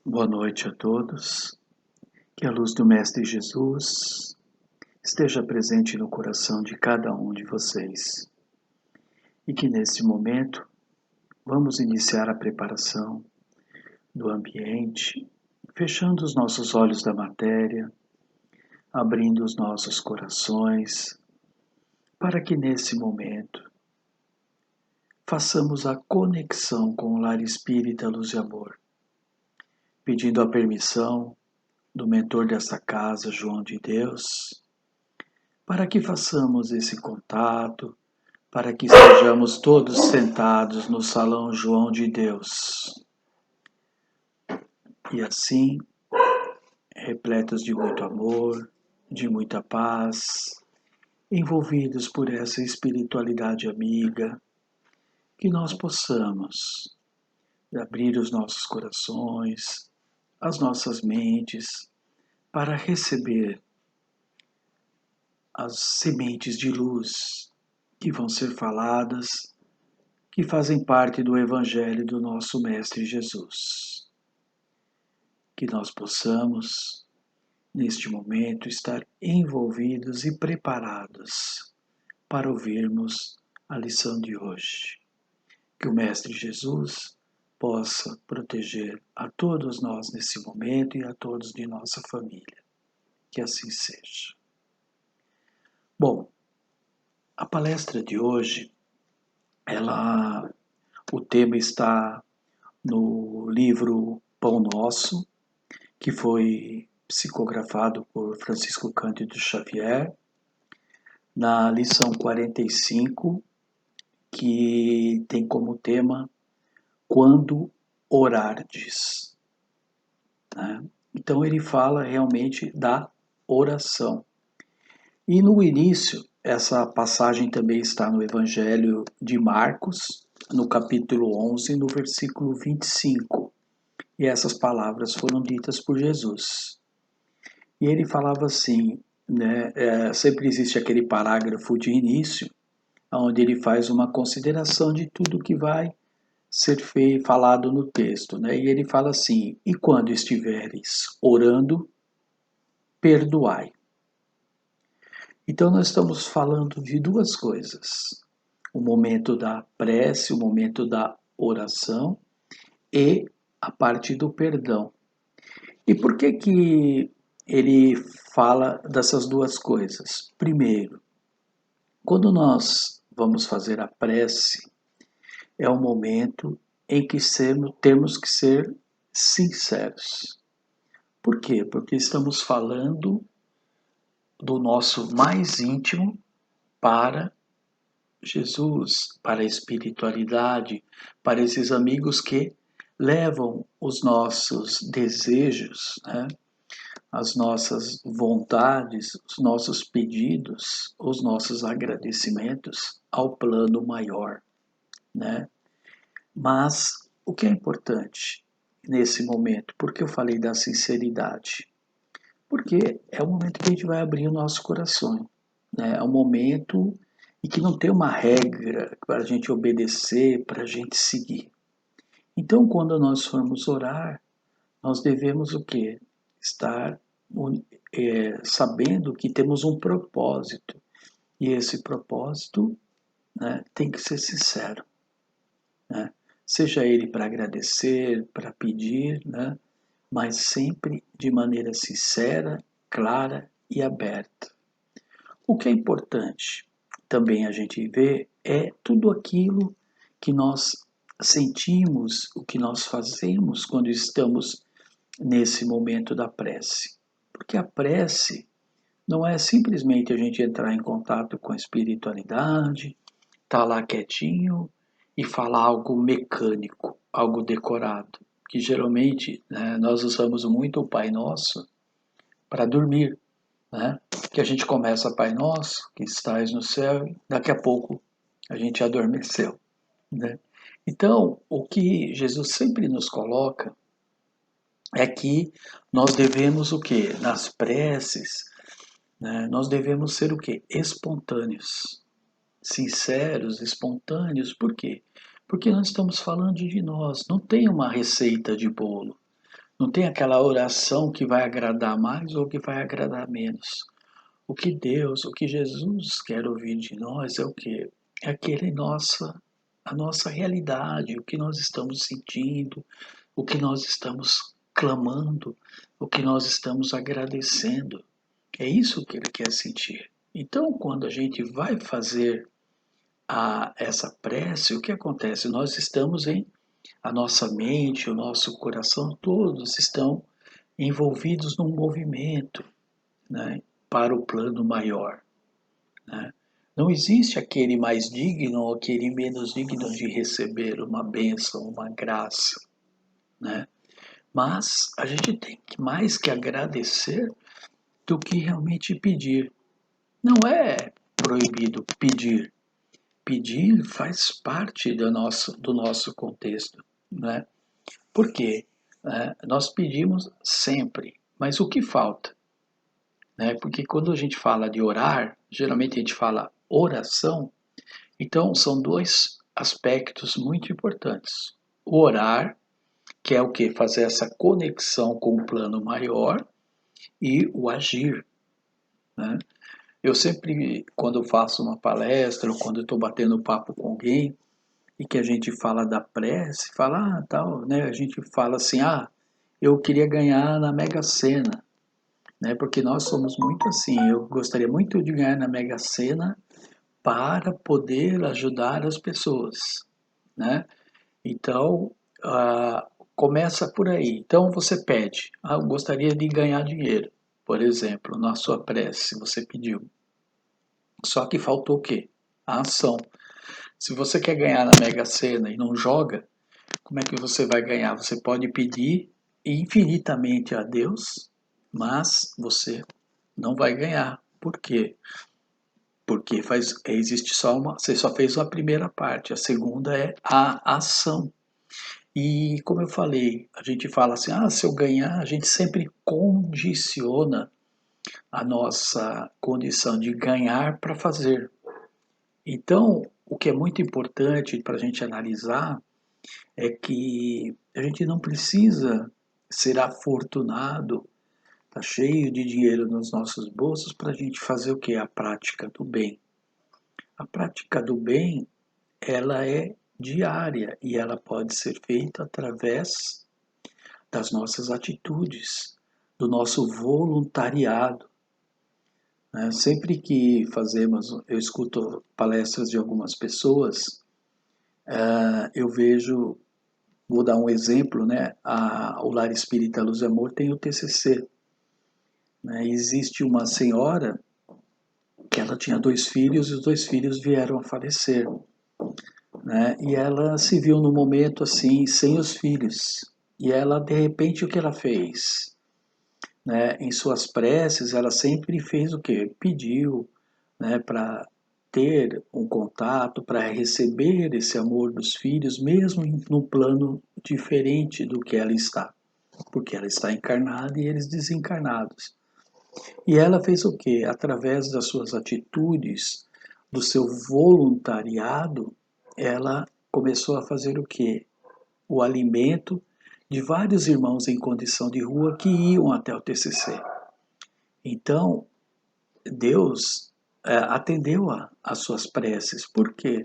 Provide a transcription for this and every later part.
Boa noite a todos. Que a luz do Mestre Jesus esteja presente no coração de cada um de vocês. E que nesse momento vamos iniciar a preparação do ambiente, fechando os nossos olhos da matéria, abrindo os nossos corações, para que nesse momento façamos a conexão com o lar espírita Luz e Amor, pedindo a permissão do mentor dessa casa, João de Deus, para que façamos esse contato, para que estejamos todos sentados no salão João de Deus. E assim, repletos de muito amor, de muita paz, envolvidos por essa espiritualidade amiga, que nós possamos abrir os nossos corações, as nossas mentes, para receber as sementes de luz que vão ser faladas, que fazem parte do Evangelho do nosso Mestre Jesus. Que nós possamos, neste momento, estar envolvidos e preparados para ouvirmos a lição de hoje. Que o Mestre Jesus possa proteger a todos nós nesse momento e a todos de nossa família. Que assim seja. Bom, a palestra de hoje, o tema está no livro Pão Nosso, que foi psicografado por Francisco Cândido Xavier, na lição 45, que tem como tema Quando Orardes. Né? Então ele fala realmente da oração. E no início, essa passagem também está no Evangelho de Marcos, no capítulo 11, no versículo 25. E essas palavras foram ditas por Jesus. E ele falava assim, né, sempre existe aquele parágrafo de início, onde ele faz uma consideração de tudo que vai ser falado no texto. Né? E ele fala assim, e quando estiveres orando, perdoai. Então nós estamos falando de duas coisas. O momento da prece, o momento da oração e a parte do perdão. E por que que ele fala dessas duas coisas? Primeiro, quando nós vamos fazer a prece, é um momento em que temos que ser sinceros. Por quê? Porque estamos falando do nosso mais íntimo para Jesus, para a espiritualidade, para esses amigos que levam os nossos desejos, né? As nossas vontades, os nossos pedidos, os nossos agradecimentos ao plano maior, né? Mas o que é importante nesse momento? Por que eu falei da sinceridade? Porque é o momento que a gente vai abrir o nosso coração, né? É um momento em que não tem uma regra para a gente obedecer, para a gente seguir. Então, quando nós formos orar, nós devemos o quê? Estar sabendo que temos um propósito. E esse propósito, né, tem que ser sincero. Né? Seja ele para agradecer, para pedir, né? Mas sempre de maneira sincera, clara e aberta. O que é importante também a gente ver é tudo aquilo que nós sentimos, o que nós fazemos quando estamos nesse momento da prece. Porque a prece não é simplesmente a gente entrar em contato com a espiritualidade, estar lá quietinho e falar algo mecânico, algo decorado. Que geralmente, né, nós usamos muito o Pai Nosso para dormir. Né? Que a gente começa Pai Nosso, que estais no céu, e daqui a pouco a gente adormeceu. Né? Então, o que Jesus sempre nos coloca é que nós devemos o quê? Nas preces, né, nós devemos ser o quê? Espontâneos. Sinceros, espontâneos. Por quê? Porque nós estamos falando de nós. Não tem uma receita de bolo. Não tem aquela oração que vai agradar mais ou que vai agradar menos. O que Deus, o que Jesus quer ouvir de nós é o quê? É a nossa realidade, o que nós estamos sentindo, o que nós estamos clamando, o que nós estamos agradecendo. É isso que ele quer sentir. Então, quando a gente vai fazer essa prece, o que acontece? Nós estamos a nossa mente, o nosso coração, todos estão envolvidos num movimento, né, para o plano maior. Né? Não existe aquele mais digno ou aquele menos digno de receber uma bênção, uma graça. Né? Mas a gente tem mais que agradecer do que realmente pedir. Não é proibido pedir. Pedir faz parte do nosso contexto. Né? Por quê? Nós pedimos sempre, mas o que falta? Né? Porque quando a gente fala de orar, geralmente a gente fala oração, então são dois aspectos muito importantes. O orar, que é o que? Fazer essa conexão com o plano maior, e o agir. Né? Eu sempre, quando eu faço uma palestra ou quando eu estou batendo papo com alguém e que a gente fala da prece, fala, tal, né? A gente fala assim, eu queria ganhar na Mega Sena, né? Porque nós somos muito assim, eu gostaria muito de ganhar na Mega Sena para poder ajudar as pessoas, né? Então, começa por aí. Então, você pede, eu gostaria de ganhar dinheiro, por exemplo, na sua prece, você pediu. Só que faltou o quê? A ação. Se você quer ganhar na Mega Sena e não joga, como é que você vai ganhar? Você pode pedir infinitamente a Deus, mas você não vai ganhar. Por quê? Porque existe só você só fez a primeira parte, a segunda é a ação. E como eu falei, a gente fala assim, se eu ganhar, a gente sempre condiciona a nossa condição de ganhar para fazer. Então, o que é muito importante para a gente analisar é que a gente não precisa ser afortunado, tá cheio de dinheiro nos nossos bolsos para a gente fazer o que? A prática do bem. A prática do bem, ela é diária e ela pode ser feita através das nossas atitudes, do nosso voluntariado. Né? Sempre que eu escuto palestras de algumas pessoas, eu vejo, vou dar um exemplo, né? O Lar Espírita Luz e Amor tem o TCC. Né? Existe uma senhora que ela tinha 2 filhos e os 2 filhos vieram a falecer. Né? E ela se viu no momento assim, sem os filhos. E ela, de repente, o que ela fez? Né? Em suas preces, ela sempre fez o quê? Pediu, né, para ter um contato, para receber esse amor dos filhos, mesmo no plano diferente do que ela está, porque ela está encarnada e eles desencarnados. E ela fez o quê? Através das suas atitudes, do seu voluntariado, ela começou a fazer o quê? O alimento de vários irmãos em condição de rua que iam até o TCC. Então, Deus atendeu às suas preces. Por quê?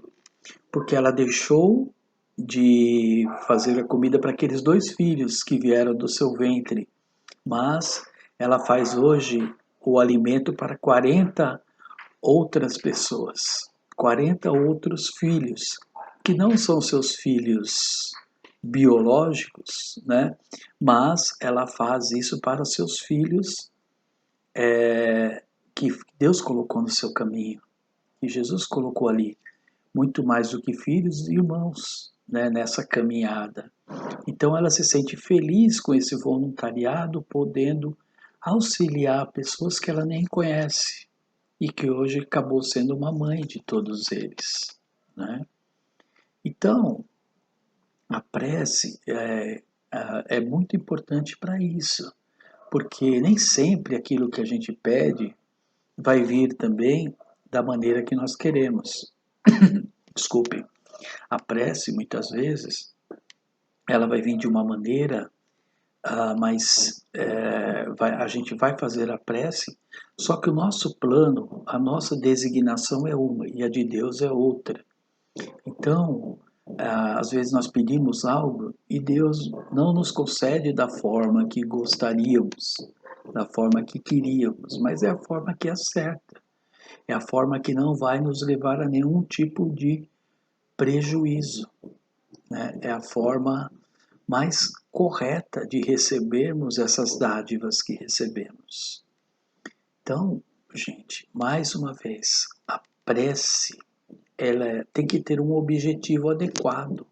Porque ela deixou de fazer a comida para aqueles 2 filhos que vieram do seu ventre, mas ela faz hoje o alimento para 40 outras pessoas, 40 outros filhos, que não são seus filhos biológicos, né? Mas ela faz isso para os seus filhos que Deus colocou no seu caminho, que Jesus colocou ali, muito mais do que filhos e irmãos, né, nessa caminhada. Então ela se sente feliz com esse voluntariado, podendo auxiliar pessoas que ela nem conhece e que hoje acabou sendo uma mãe de todos eles. Né? Então, a prece é muito importante para isso, porque nem sempre aquilo que a gente pede vai vir também da maneira que nós queremos. Desculpem. A prece, muitas vezes, ela vai vir de uma maneira mas a gente vai fazer a prece, só que o nosso plano, a nossa designação é uma e a de Deus é outra. Então, às vezes nós pedimos algo e Deus não nos concede da forma que gostaríamos, da forma que queríamos, mas é a forma que é certa, é a forma que não vai nos levar a nenhum tipo de prejuízo, né? É a forma mais correta de recebermos essas dádivas que recebemos. Então, gente, mais uma vez, a prece tem que ter um objetivo adequado,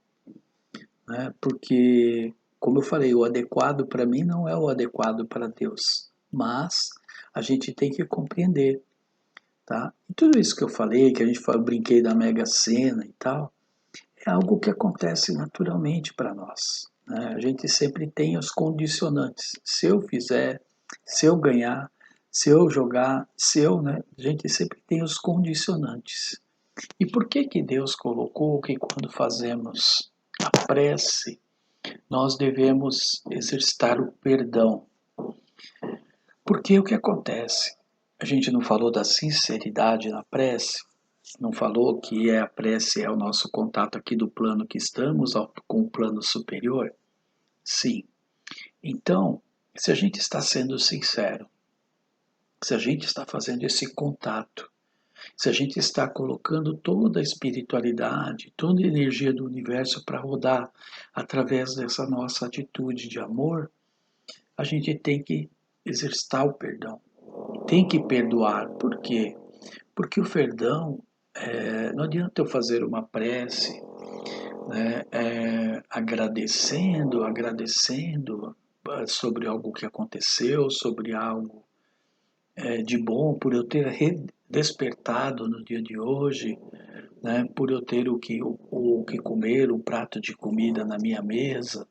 né? Porque, como eu falei, o adequado para mim não é o adequado para Deus, mas a gente tem que compreender, tá? E tudo isso que eu falei, que a gente brinquei da Mega Sena e tal, é algo que acontece naturalmente para nós, né? A gente sempre tem os condicionantes. Se eu fizer, se eu ganhar, se eu jogar, se eu, né? A gente sempre tem os condicionantes. E por que que Deus colocou que quando fazemos a prece, nós devemos exercitar o perdão? Porque o que acontece? A gente não falou da sinceridade na prece, não falou que a prece é o nosso contato aqui do plano que estamos com o plano superior? Sim. Então, se a gente está sendo sincero, se a gente está fazendo esse contato, se a gente está colocando toda a espiritualidade, toda a energia do universo para rodar através dessa nossa atitude de amor, a gente tem que exercitar o perdão, tem que perdoar. Por quê? Porque o perdão, não adianta eu fazer uma prece, né, agradecendo sobre algo que aconteceu, sobre algo de bom, por eu ter despertado no dia de hoje, né, por eu ter o que comer, um prato de comida na minha mesa,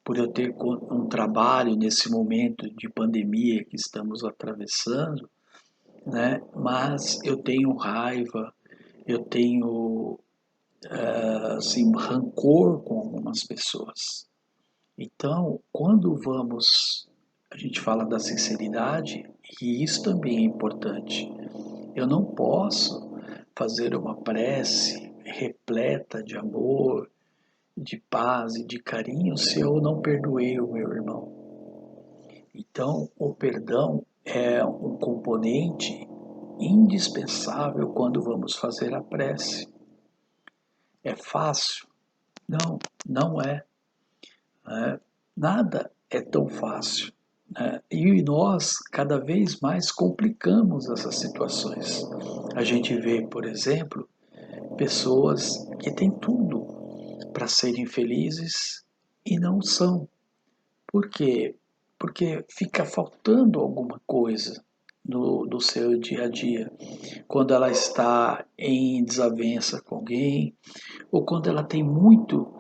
por eu ter um trabalho nesse momento de pandemia que estamos atravessando, né, mas eu tenho raiva, eu tenho assim, rancor com algumas pessoas. Então, quando a gente fala da sinceridade, e isso também é importante. Eu não posso fazer uma prece repleta de amor, de paz e de carinho se eu não perdoei o meu irmão. Então, o perdão é um componente indispensável quando vamos fazer a prece. É fácil? Não, não é. Né? Nada é tão fácil. Né? E nós, cada vez mais, complicamos essas situações. A gente vê, por exemplo, pessoas que têm tudo para serem felizes e não são. Por quê? Porque fica faltando alguma coisa do seu dia a dia. Quando ela está em desavença com alguém, ou quando ela tem muito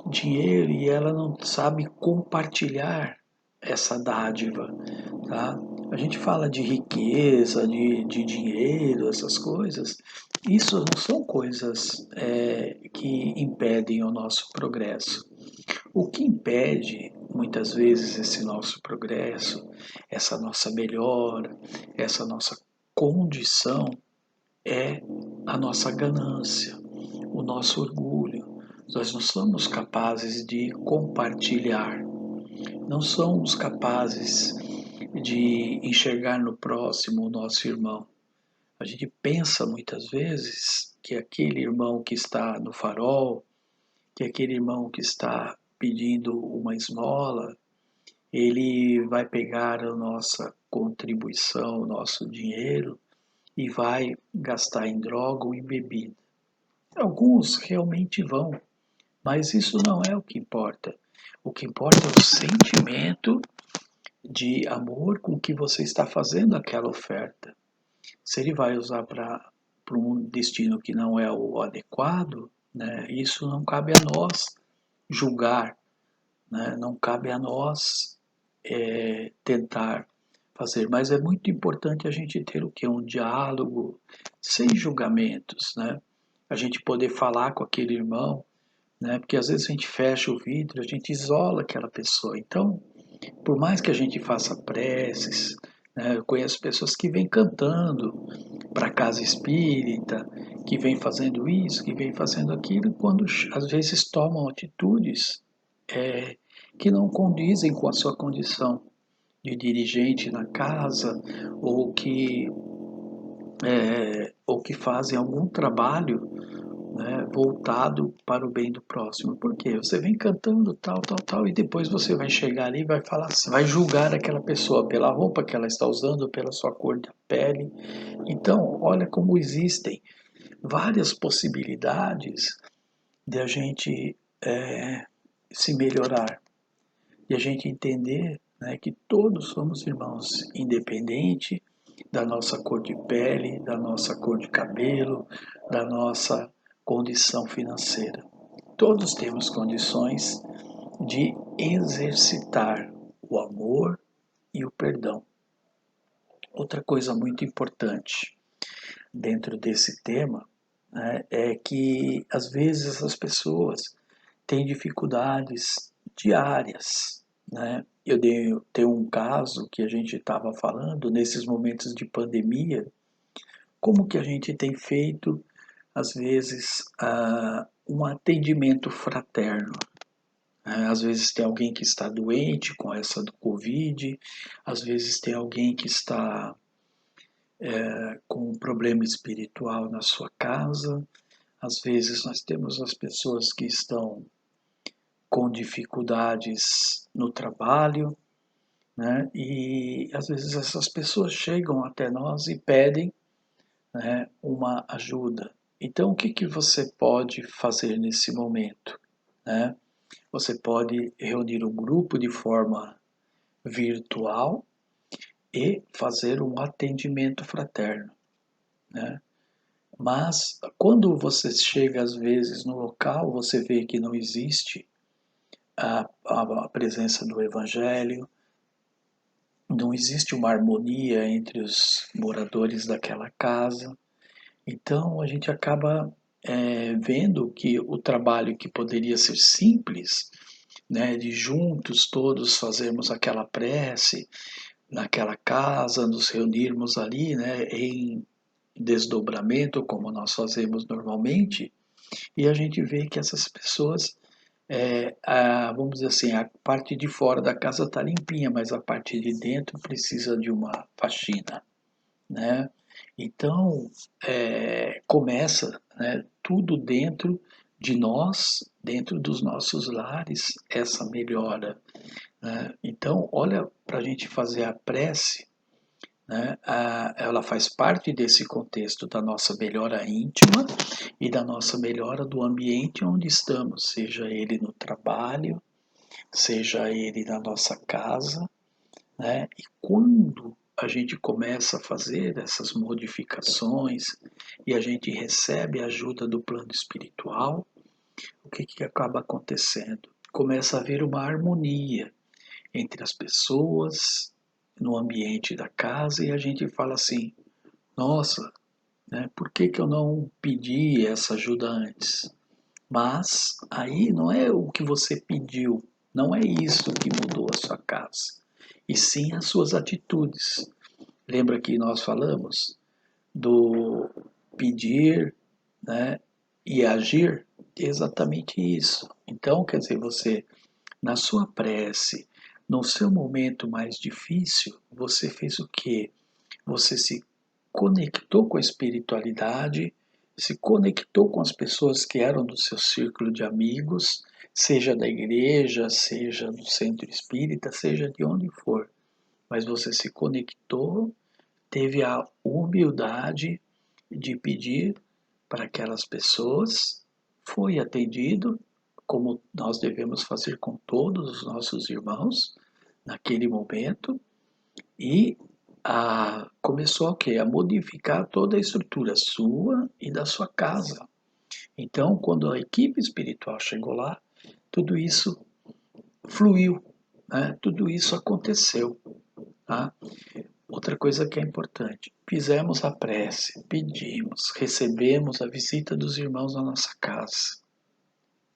dinheiro e ela não sabe compartilhar essa dádiva, tá? A gente fala de riqueza, de dinheiro, essas coisas. Isso não são coisas que impedem o nosso progresso. O que impede, muitas vezes, esse nosso progresso, essa nossa melhora, essa nossa condição, é a nossa ganância, o nosso orgulho. Nós não somos capazes de compartilhar, não somos capazes de enxergar no próximo o nosso irmão. A gente pensa muitas vezes que aquele irmão que está no farol, que aquele irmão que está pedindo uma esmola, ele vai pegar a nossa contribuição, o nosso dinheiro e vai gastar em droga ou em bebida. Alguns realmente vão, mas isso não é o que importa. O que importa é o sentimento de amor com que você está fazendo aquela oferta. Se ele vai usar para um destino que não é o adequado, né, isso não cabe a nós julgar, né, não cabe a nós tentar fazer. Mas é muito importante a gente ter o que? Um diálogo sem julgamentos, né? A gente poder falar com aquele irmão, né? Porque às vezes a gente fecha o vidro, a gente isola aquela pessoa. Então, Por mais que a gente faça preces, né, eu conheço pessoas que vêm cantando para a casa espírita, que vêm fazendo isso, que vêm fazendo aquilo, quando às vezes tomam atitudes é, que não condizem com a sua condição de dirigente na casa, ou que, ou que fazem algum trabalho, né, voltado para o bem do próximo. Por quê? Você vem cantando tal, tal, tal, e depois você vai chegar ali e vai falar, vai julgar aquela pessoa pela roupa que ela está usando, pela sua cor da pele. Então, olha como existem várias possibilidades de a gente se melhorar e a gente entender, né, que todos somos irmãos, independente da nossa cor de pele, da nossa cor de cabelo, da nossa condição financeira. Todos temos condições de exercitar o amor e o perdão. Outra coisa muito importante dentro desse tema, né, é que às vezes as pessoas têm dificuldades diárias, né? Tenho um caso que a gente estava falando nesses momentos de pandemia, como que a gente tem feito às vezes um atendimento fraterno. Às vezes tem alguém que está doente com essa do Covid, às vezes tem alguém que está com um problema espiritual na sua casa, às vezes nós temos as pessoas que estão com dificuldades no trabalho, né? E às vezes essas pessoas chegam até nós e pedem, né, uma ajuda. Então, o que que você pode fazer nesse momento, né? Você pode reunir um grupo de forma virtual e fazer um atendimento fraterno, né? Mas quando você chega às vezes no local, você vê que não existe a presença do Evangelho, não existe uma harmonia entre os moradores daquela casa. Então a gente acaba vendo que o trabalho que poderia ser simples, né, de juntos todos fazermos aquela prece naquela casa, nos reunirmos ali, né, em desdobramento, como nós fazemos normalmente, e a gente vê que essas pessoas, vamos dizer assim, a parte de fora da casa está limpinha, mas a parte de dentro precisa de uma faxina, né? Então, começa, né, tudo dentro de nós, dentro dos nossos lares, essa melhora, né? Então, olha, para a gente fazer a prece, né, ela faz parte desse contexto da nossa melhora íntima e da nossa melhora do ambiente onde estamos, seja ele no trabalho, seja ele na nossa casa, né? E quando a gente começa a fazer essas modificações e a gente recebe a ajuda do plano espiritual, o que que acaba acontecendo? Começa a haver uma harmonia entre as pessoas, no ambiente da casa, e a gente fala assim: nossa, né, por que que eu não pedi essa ajuda antes? Mas aí não é o que você pediu, não é isso que mudou a sua casa, e sim as suas atitudes. Lembra que nós falamos do pedir, né, e agir? Exatamente isso. Então, quer dizer, você, na sua prece, no seu momento mais difícil, você fez o quê? Você se conectou com a espiritualidade, se conectou com as pessoas que eram do seu círculo de amigos, seja da igreja, seja do centro espírita, seja de onde for. Mas você se conectou, teve a humildade de pedir para aquelas pessoas, foi atendido, como nós devemos fazer com todos os nossos irmãos naquele momento, e começou a modificar toda a estrutura sua e da sua casa. Então, quando a equipe espiritual chegou lá, tudo isso fluiu, né? Tudo isso aconteceu. Tá? Outra coisa que é importante: fizemos a prece, pedimos, recebemos a visita dos irmãos na nossa casa.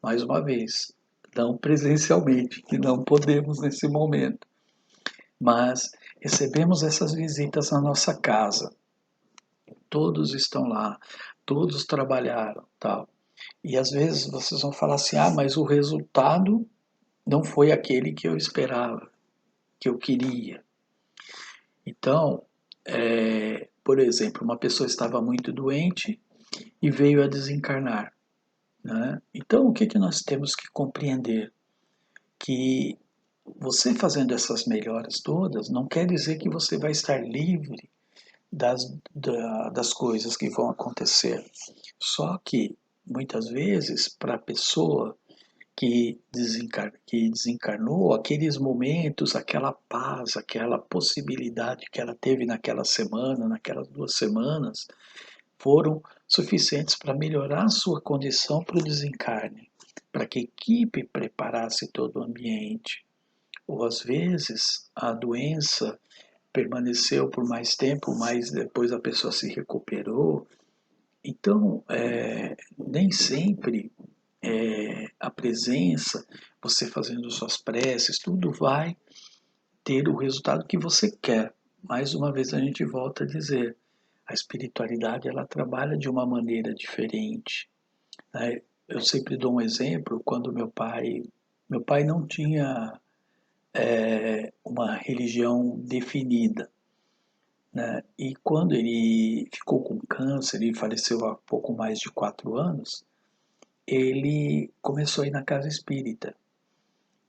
Mais uma vez, não presencialmente, que não podemos nesse momento, mas recebemos essas visitas na nossa casa. Todos estão lá, todos trabalharam, tal. E às vezes vocês vão falar assim: "Ah, mas o resultado não foi aquele que eu esperava, que eu queria". Então, por exemplo, uma pessoa estava muito doente e veio a desencarnar, né? Então, o que que nós temos que compreender? Que você fazendo essas melhoras todas não quer dizer que você vai estar livre das coisas que vão acontecer. Só que, muitas vezes, para a pessoa que desencarnou, aqueles momentos, aquela paz, aquela possibilidade que ela teve naquela semana, naquelas 2 semanas, foram suficientes para melhorar a sua condição para o desencarne, para que a equipe preparasse todo o ambiente. Ou às vezes a doença permaneceu por mais tempo, mas depois a pessoa se recuperou. Então, nem sempre a presença, você fazendo suas preces, tudo vai ter o resultado que você quer. Mais uma vez a gente volta a dizer, a espiritualidade ela trabalha de uma maneira diferente, né? Eu sempre dou um exemplo, quando meu pai não tinha uma religião definida, né? E quando ele ficou com câncer e faleceu há pouco mais de 4 anos, ele começou a ir na casa espírita.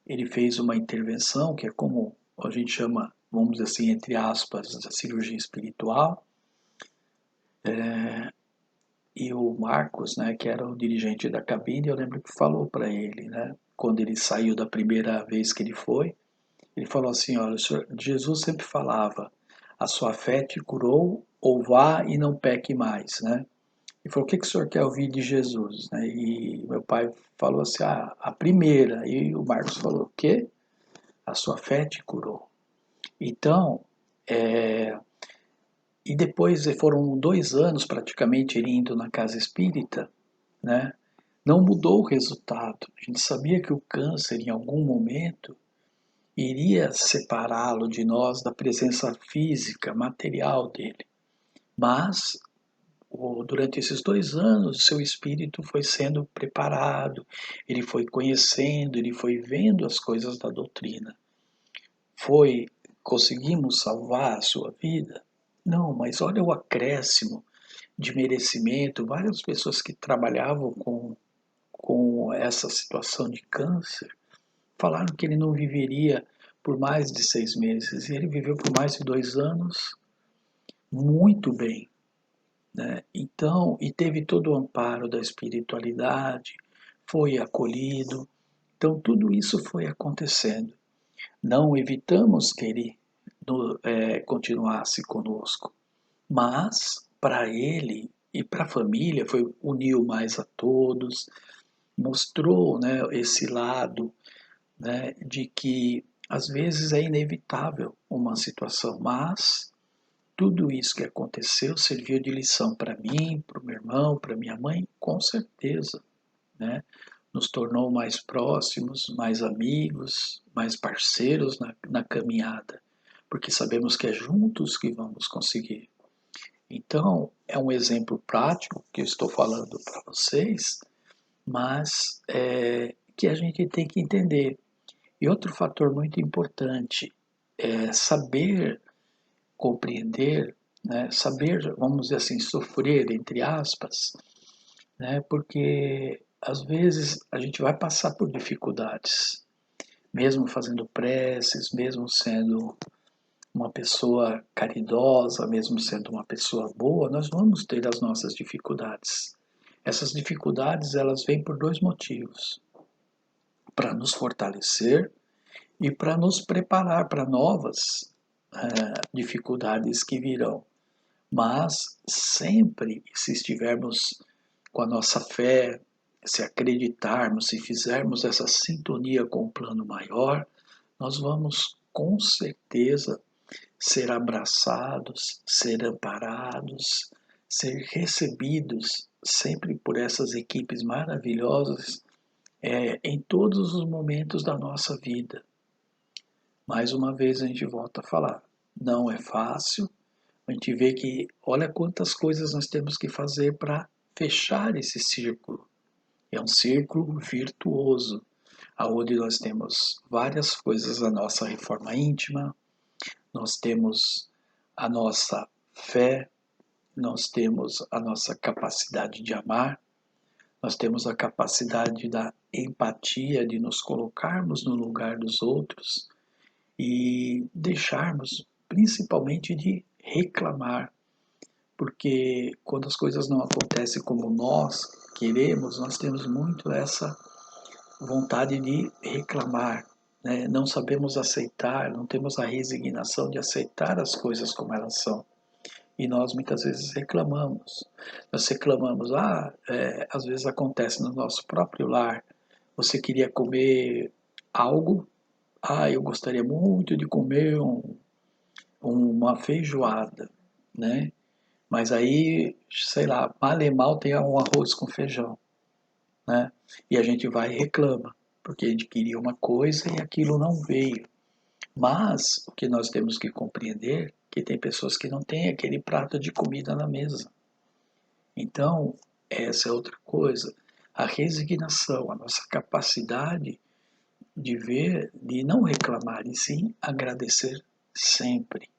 Ele fez uma intervenção que é como a gente chama, vamos dizer assim, entre aspas, da cirurgia espiritual. E o Marcos, né, que era o dirigente da cabine, eu lembro que falou para ele, né, quando ele saiu da primeira vez que ele falou assim: olha, Jesus sempre falava, a sua fé te curou, ou vá e não peque mais, né? E falou: o que, que o senhor quer ouvir de Jesus? Né? E meu pai falou assim: ah, a primeira. E o Marcos falou: o quê? A sua fé te curou. Então, e depois foram 2 anos praticamente ele indo na casa espírita, né? Não mudou o resultado. A gente sabia que o câncer, em algum momento, iria separá-lo de nós da presença física, material dele. Mas durante esses 2 anos, seu espírito foi sendo preparado, ele foi conhecendo, ele foi vendo as coisas da doutrina. Conseguimos salvar a sua vida? Não, mas olha o acréscimo de merecimento. Várias pessoas que trabalhavam com essa situação de câncer falaram que ele não viveria por mais de 6 meses. E ele viveu por mais de 2 anos muito bem, né? Então, e teve todo o amparo da espiritualidade, foi acolhido. Então, tudo isso foi acontecendo. Não evitamos que ele continuasse conosco, mas para ele e para a família uniu mais a todos, mostrou, né, esse lado, né, de que às vezes é inevitável uma situação, mas tudo isso que aconteceu serviu de lição para mim, para o meu irmão, para minha mãe, com certeza, né? Nos tornou mais próximos, mais amigos, mais parceiros na caminhada, porque sabemos que é juntos que vamos conseguir. Então, é um exemplo prático que eu estou falando para vocês, mas que a gente tem que entender. E outro fator muito importante é saber compreender, né, saber, vamos dizer assim, sofrer, entre aspas, né, porque às vezes a gente vai passar por dificuldades, mesmo fazendo preces, mesmo sendo uma pessoa caridosa, mesmo sendo uma pessoa boa, nós vamos ter as nossas dificuldades. Essas dificuldades elas vêm por 2 motivos: para nos fortalecer e para nos preparar para novas dificuldades que virão. Mas sempre, se estivermos com a nossa fé, se acreditarmos, se fizermos essa sintonia com o plano maior, nós vamos com certeza ser abraçados, ser amparados, ser recebidos sempre por essas equipes maravilhosas em todos os momentos da nossa vida. Mais uma vez a gente volta a falar, não é fácil, a gente vê que olha quantas coisas nós temos que fazer para fechar esse círculo. É um círculo virtuoso, aonde nós temos várias coisas da nossa reforma íntima, nós temos a nossa fé, nós temos a nossa capacidade de amar, nós temos a capacidade da empatia, de nos colocarmos no lugar dos outros e deixarmos principalmente de reclamar, porque quando as coisas não acontecem como nós queremos, nós temos muito essa vontade de reclamar, né? Não sabemos aceitar, não temos a resignação de aceitar as coisas como elas são. E nós muitas vezes reclamamos. Nós reclamamos, às vezes acontece no nosso próprio lar. Você queria comer algo, eu gostaria muito de comer uma feijoada, né? Mas aí, sei lá, mal e mal tem um arroz com feijão, né? E a gente vai e reclama, porque a gente queria uma coisa e aquilo não veio. Mas o que nós temos que compreender é que tem pessoas que não têm aquele prato de comida na mesa. Então, essa é outra coisa. A resignação, a nossa capacidade de ver, de não reclamar e sim agradecer sempre.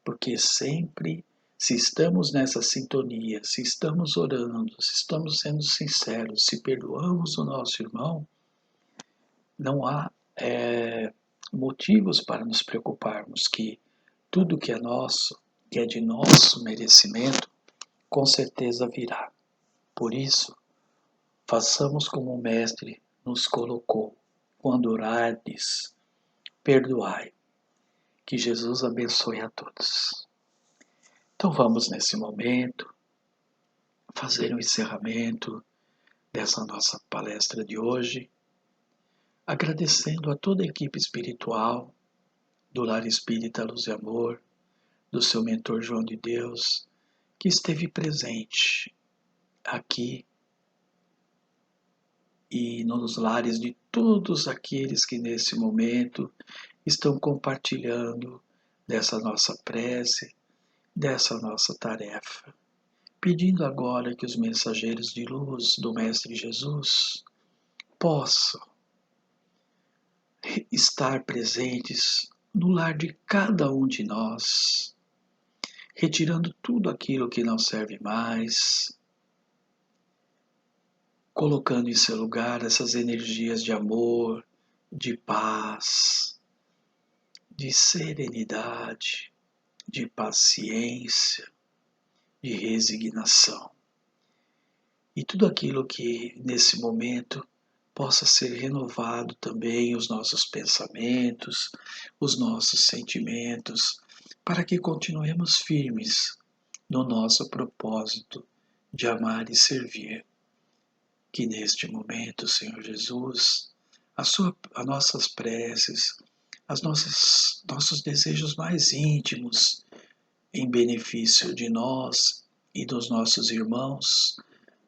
Porque sempre, se estamos nessa sintonia, se estamos orando, se estamos sendo sinceros, se perdoamos o nosso irmão, não há motivos para nos preocuparmos que tudo que é nosso, que é de nosso merecimento, com certeza virá. Por isso, façamos como o Mestre nos colocou. Quando orardes, perdoai. Que Jesus abençoe a todos. Então vamos nesse momento fazer o encerramento dessa nossa palestra de hoje, agradecendo a toda a equipe espiritual do Lar Espírita Luz e Amor, do seu mentor João de Deus, que esteve presente aqui e nos lares de todos aqueles que nesse momento estão compartilhando dessa nossa prece, dessa nossa tarefa. Pedindo agora que os mensageiros de luz do Mestre Jesus possam estar presentes no lar de cada um de nós, retirando tudo aquilo que não serve mais, colocando em seu lugar essas energias de amor, de paz, de serenidade, de paciência, de resignação. E tudo aquilo que nesse momento possa ser renovado também os nossos pensamentos, os nossos sentimentos, para que continuemos firmes no nosso propósito de amar e servir. Que neste momento, Senhor Jesus, as nossas preces, nossos desejos mais íntimos em benefício de nós e dos nossos irmãos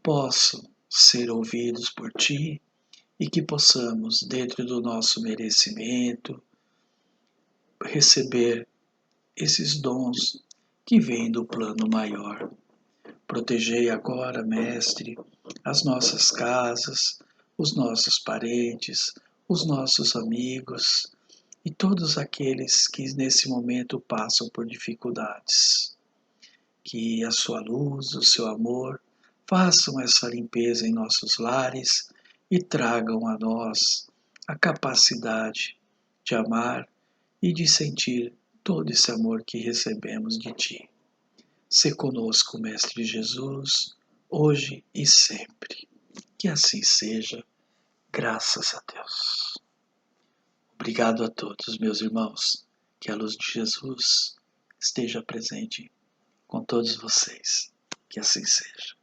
possam ser ouvidos por Ti e que possamos, dentro do nosso merecimento, receber esses dons que vêm do plano maior. Protegei agora, Mestre, as nossas casas, os nossos parentes, os nossos amigos e todos aqueles que nesse momento passam por dificuldades. Que a sua luz, o seu amor, façam essa limpeza em nossos lares e tragam a nós a capacidade de amar e de sentir todo esse amor que recebemos de Ti. Sê conosco, Mestre Jesus, hoje e sempre. Que assim seja, graças a Deus. Obrigado a todos, meus irmãos. Que a luz de Jesus esteja presente com todos vocês. Que assim seja.